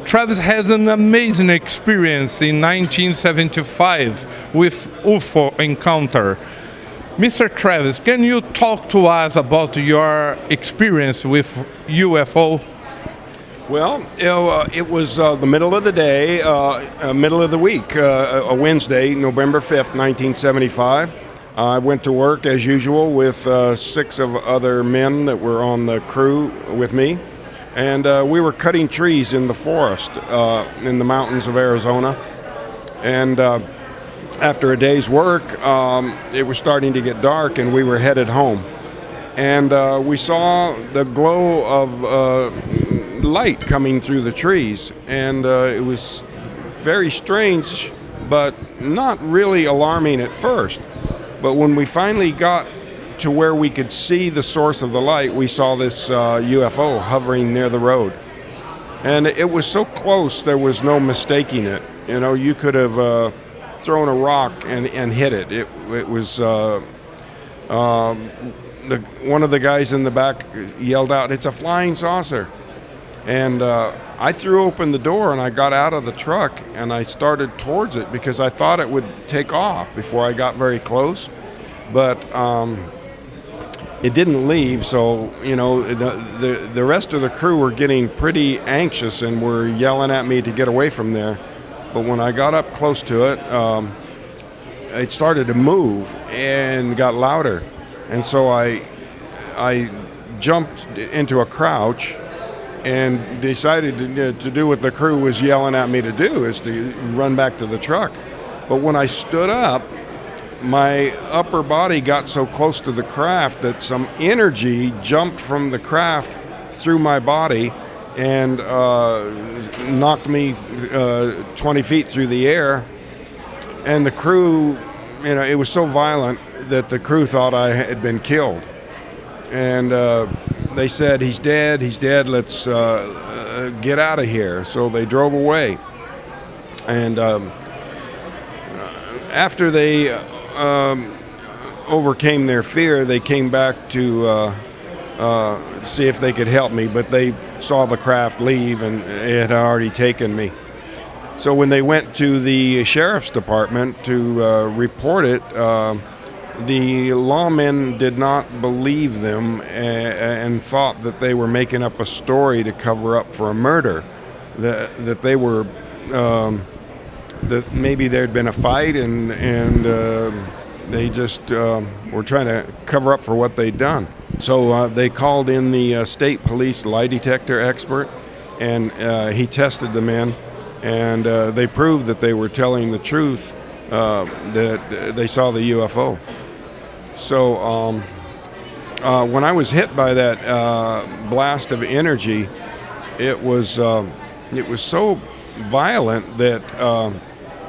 Travis has an amazing experience in 1975 with UFO encounter. Mr. Travis, can you talk to us about your experience with UFO? Well, it was the middle of the day, middle of the week, a Wednesday, November 5th, 1975. I went to work as usual with 6 of other men that were on the crew with me. And we were cutting trees in the forest in the mountains of Arizona. And after a day's work, it was starting to get dark and we were headed home. And we saw the glow of light coming through the trees. And it was very strange, but not really alarming at first. But when we finally got to where we could see the source of the light, we saw this UFO hovering near the road. And it was so close, there was no mistaking it. You know, you could have thrown a rock and hit it. It was, one of the guys in the back yelled out, "It's a flying saucer." And I threw open the door and I got out of the truck and I started towards it because I thought it would take off before I got very close. But it didn't leave, so you know the rest of the crew were getting pretty anxious and were yelling at me to get away from there. But when I got up close to it, it started to move and got louder, and so I jumped into a crouch and decided to do what the crew was yelling at me to do, is to run back to the truck. But when I stood up, my upper body got so close to the craft that some energy jumped from the craft through my body and knocked me 20 feet through the air. And the crew, you know, it was so violent that the crew thought I had been killed. And they said, he's dead, let's get out of here. So they drove away. And after they overcame their fear, they came back to see if they could help me, but they saw the craft leave and it had already taken me. So when they went to the sheriff's department to report it, the lawmen did not believe them and thought that they were making up a story to cover up for a murder, that they were that maybe there had been a fight and they just were trying to cover up for what they'd done. So they called in the state police lie detector expert, and he tested the men, and they proved that they were telling the truth, that they saw the UFO. So when I was hit by that blast of energy, it was so violent that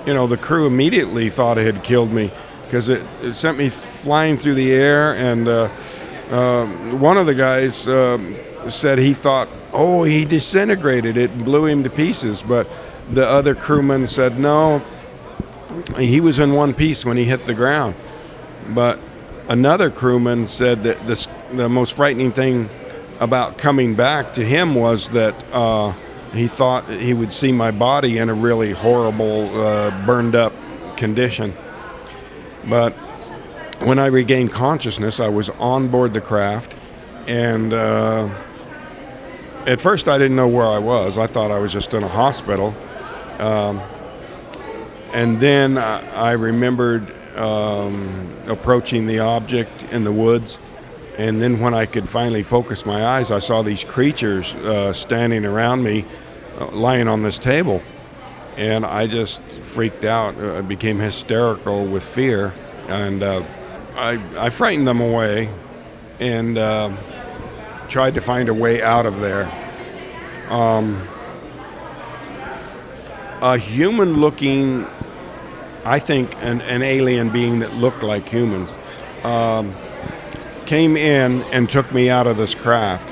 the crew immediately thought it had killed me, because it sent me flying through the air. And one of the guys said he thought, oh, he disintegrated it and blew him to pieces. But the other crewman said no, he was in one piece when he hit the ground. But another crewman said that the most frightening thing about coming back to him was that he thought he would see my body in a really horrible, burned up condition. But when I regained consciousness, I was on board the craft, and at first I didn't know where I was. I thought I was just in a hospital. And then I remembered approaching the object in the woods. And then when I could finally focus my eyes, I saw these creatures standing around me, lying on this table. And I just freaked out. I became hysterical with fear. And I frightened them away and tried to find a way out of there. A human-looking, I think an alien being that looked like humans, came in and took me out of this craft.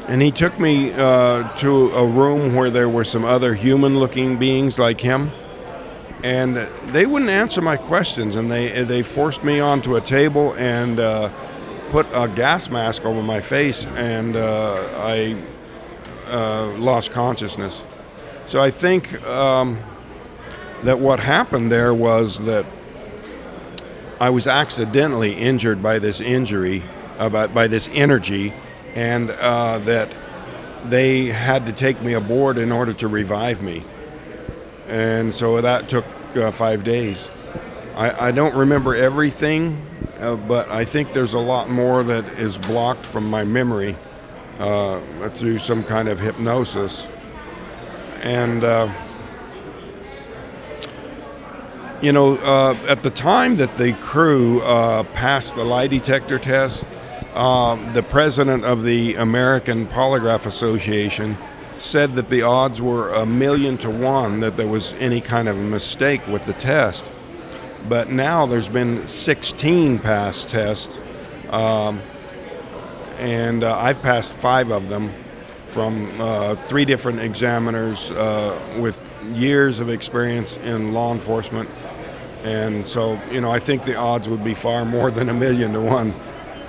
And he took me to a room where there were some other human-looking beings like him. And they wouldn't answer my questions, and they forced me onto a table and put a gas mask over my face, and I lost consciousness. So I think that what happened there was that I was accidentally injured by this injury, by this energy, and that they had to take me aboard in order to revive me. And so that took 5 days. I don't remember everything, but I think there's a lot more that is blocked from my memory through some kind of hypnosis. And, at the time that the crew passed the lie detector test, the president of the American Polygraph Association said that the odds were 1,000,000 to 1 that there was any kind of a mistake with the test. But now there's been 16 past tests, and I've passed 5 of them from 3 different examiners with years of experience in law enforcement. And so, I think the odds would be far more than 1,000,000 to 1.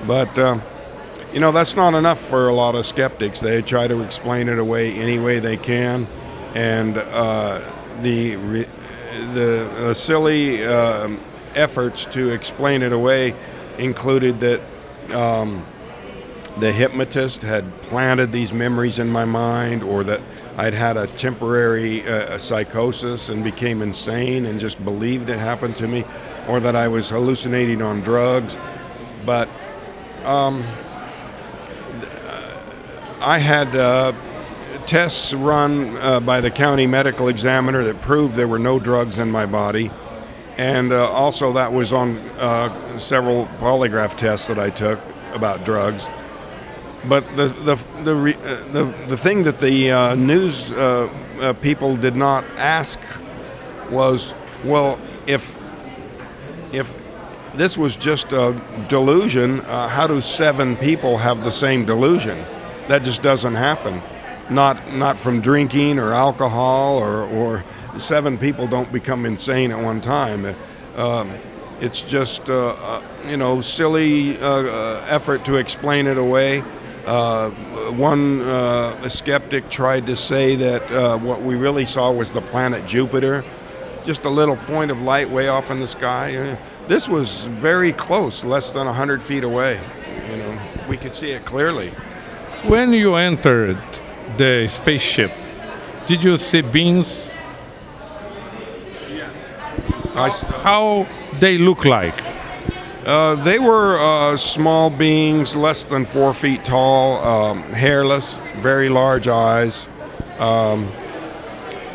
But, that's not enough for a lot of skeptics. They try to explain it away any way they can. And the silly efforts to explain it away included that the hypnotist had planted these memories in my mind, or that I'd had a temporary psychosis and became insane and just believed it happened to me, or that I was hallucinating on drugs. But I had tests run by the county medical examiner that proved there were no drugs in my body, and also that was on several polygraph tests that I took about drugs. But the thing that the news people did not ask was, well, if this was just a delusion, how do 7 people have the same delusion? That just doesn't happen. Not from drinking or alcohol, or 7 people don't become insane at one time. It's just silly effort to explain it away. One skeptic tried to say that what we really saw was the planet Jupiter, just a little point of light way off in the sky. This was very close, less than 100 feet away. We could see it clearly. When you entered the spaceship, did you see beings? Yes. How they look like? They were small beings, less than 4 feet tall, hairless, very large eyes,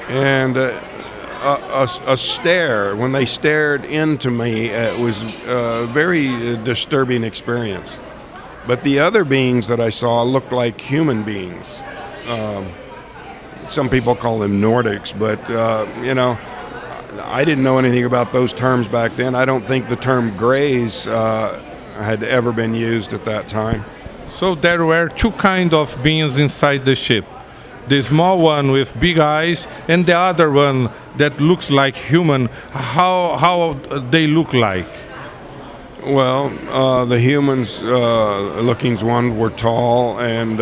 and a stare. When they stared into me, it was a very disturbing experience. But the other beings that I saw looked like human beings. Some people call them Nordics, but I didn't know anything about those terms back then. I don't think the term grays had ever been used at that time. So there were 2 kinds of beings inside the ship. The small one with big eyes, and the other one that looks like human. How they look like? Well, the humans looking ones were tall and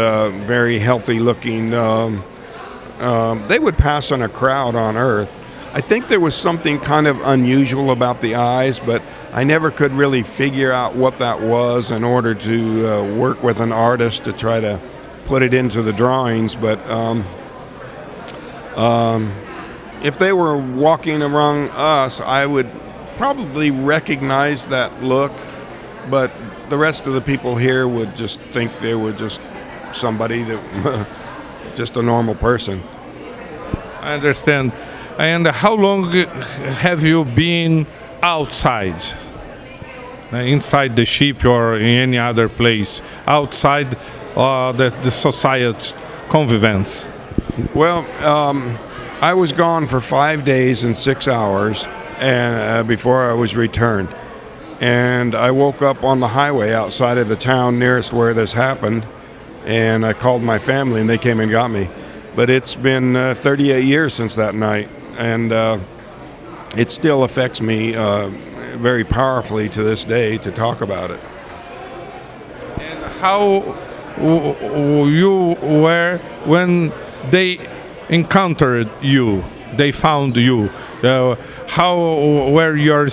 very healthy looking. They would pass in a crowd on Earth. I think there was something kind of unusual about the eyes, but I never could really figure out what that was in order to work with an artist to try to put it into the drawings. But if they were walking around us, I would probably recognize that look, but the rest of the people here would just think they were just somebody that just a normal person. I understand. And how long have you been outside? Inside the ship or in any other place? Outside the society convivence? Well, I was gone for 5 days and 6 hours and before I was returned. And I woke up on the highway outside of the town nearest where this happened, and I called my family and they came and got me. But it's been 38 years since that night, and it still affects me very powerfully to this day to talk about it. And how you were when they encountered you, they found you, how were your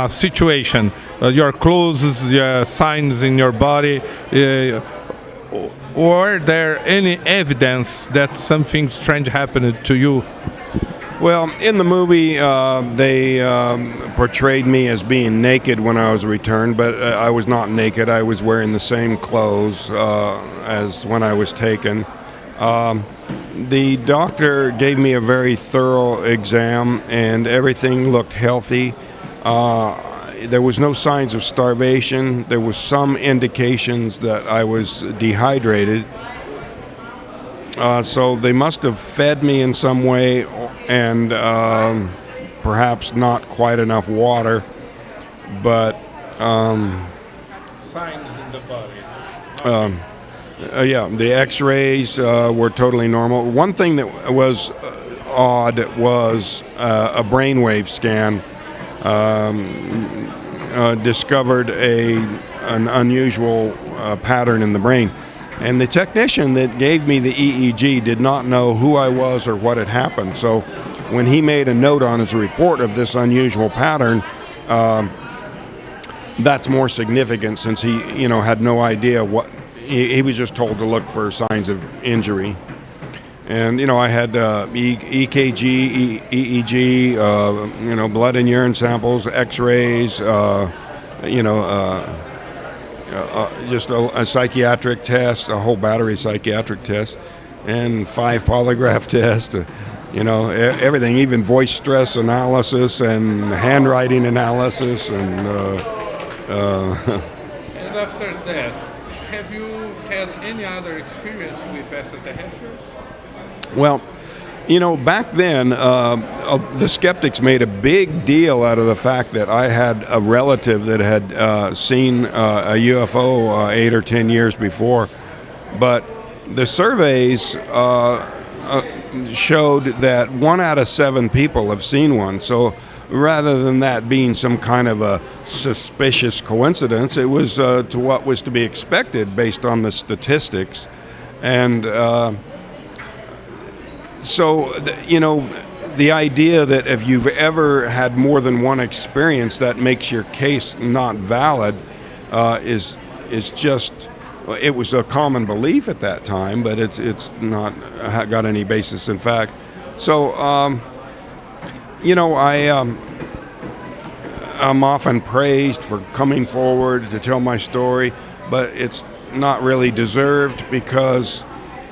situation, your clothes, your signs in your body? Were there any evidence that something strange happened to you? Well, in the movie, they portrayed me as being naked when I was returned, but I was not naked. I was wearing the same clothes as when I was taken. The doctor gave me a very thorough exam, and everything looked healthy. There was no signs of starvation. There was some indications that I was dehydrated. So they must have fed me in some way, and perhaps not quite enough water. But Signs in the body. yeah, the X-rays were totally normal. One thing that was odd was a brainwave scan discovered an unusual pattern in the brain. And the technician that gave me the EEG did not know who I was or what had happened. So when he made a note on his report of this unusual pattern, that's more significant, since he, had no idea what. He was just told to look for signs of injury. And, I had EKG, EEG, blood and urine samples, X-rays, just a psychiatric test, a whole battery of psychiatric tests, and 5 polygraph tests, everything, even voice stress analysis and handwriting analysis. And And after that, have you had any other experience with extraterrestrials? Well, back then, the skeptics made a big deal out of the fact that I had a relative that had seen a UFO 8 or 10 years before. But the surveys showed that 1 out of 7 people have seen one. So rather than that being some kind of a suspicious coincidence, it was to what was to be expected based on the statistics. And so, the idea that if you've ever had more than one experience, that makes your case not valid is just, it was a common belief at that time, but it's not got any basis in fact. So, I'm often praised for coming forward to tell my story, but it's not really deserved because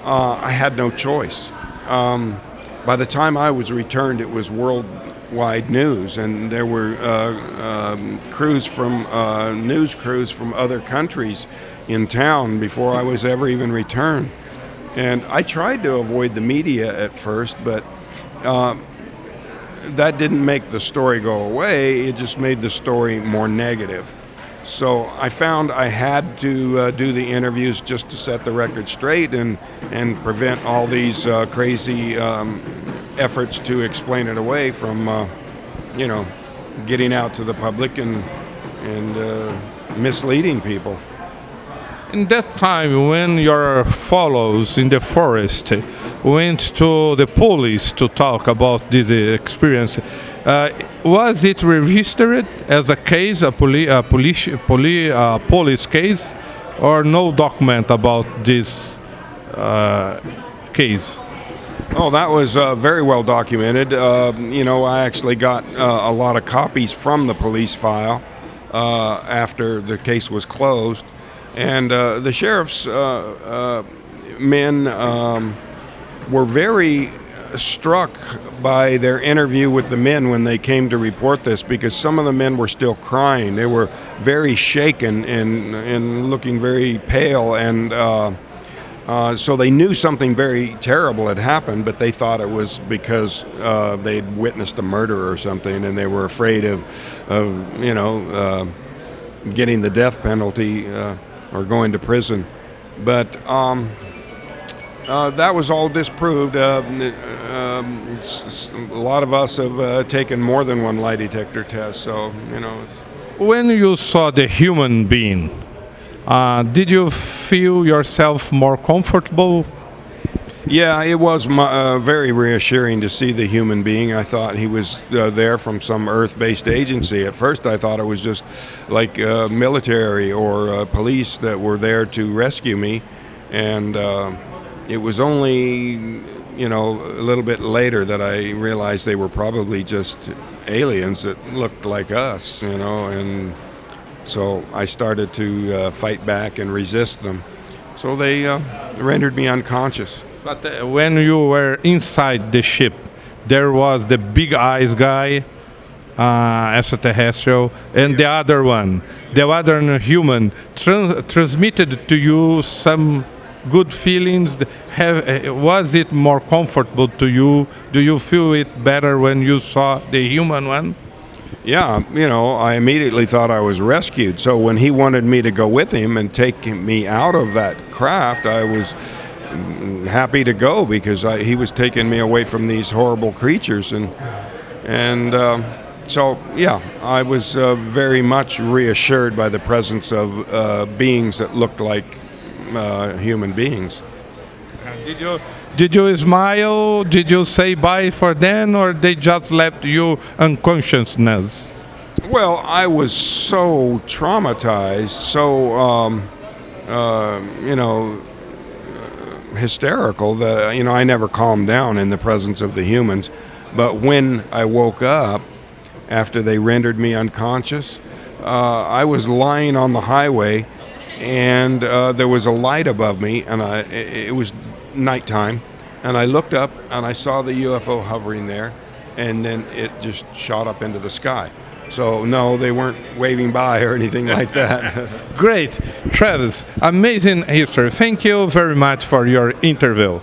I had no choice. By the time I was returned, it was worldwide news, and there were news crews from other countries in town before I was ever even returned. And I tried to avoid the media at first, but that didn't make the story go away. It just made the story more negative. So I found I had to do the interviews just to set the record straight and prevent all these crazy efforts to explain it away from, getting out to the public and misleading people. In that time, when your fellows in the forest went to the police to talk about this experience, was it registered as a case, a police case, or no document about this case? Oh, that was very well documented. I actually got a lot of copies from the police file after the case was closed. And the sheriff's men were very struck by their interview with the men when they came to report this, because some of the men were still crying. They were very shaken and looking very pale, and so they knew something very terrible had happened, but they thought it was because they'd witnessed a murder or something, and they were afraid of getting the death penalty or going to prison. But that was all disproved. A lot of us have taken more than one lie detector test, so, When you saw the human being, did you feel yourself more comfortable? Yeah, it was very reassuring to see the human being. I thought he was there from some Earth-based agency. At first, I thought it was just like military or police that were there to rescue me, and it was only, a little bit later that I realized they were probably just aliens that looked like us, and so I started to fight back and resist them. So they rendered me unconscious. But when you were inside the ship, there was the big eyes guy, extraterrestrial, and the other one, the other human, transmitted to you some good feelings. Was it more comfortable to you? Do you feel it better when you saw the human one? Yeah, I immediately thought I was rescued. So when he wanted me to go with him and take me out of that craft, I was happy to go because he was taking me away from these horrible creatures, and so yeah, I was very much reassured by the presence of beings that looked like human beings. Did you smile? Did you say bye for them, or they just left you unconsciousness? Well, I was so traumatized, so hysterical that I never calmed down in the presence of the humans. But when I woke up after they rendered me unconscious, I was lying on the highway, and there was a light above me, and it was nighttime, and I looked up and I saw the UFO hovering there, and then it just shot up into the sky. So no, they weren't waving by or anything like that. Great. Travis, amazing history. Thank you very much for your interview.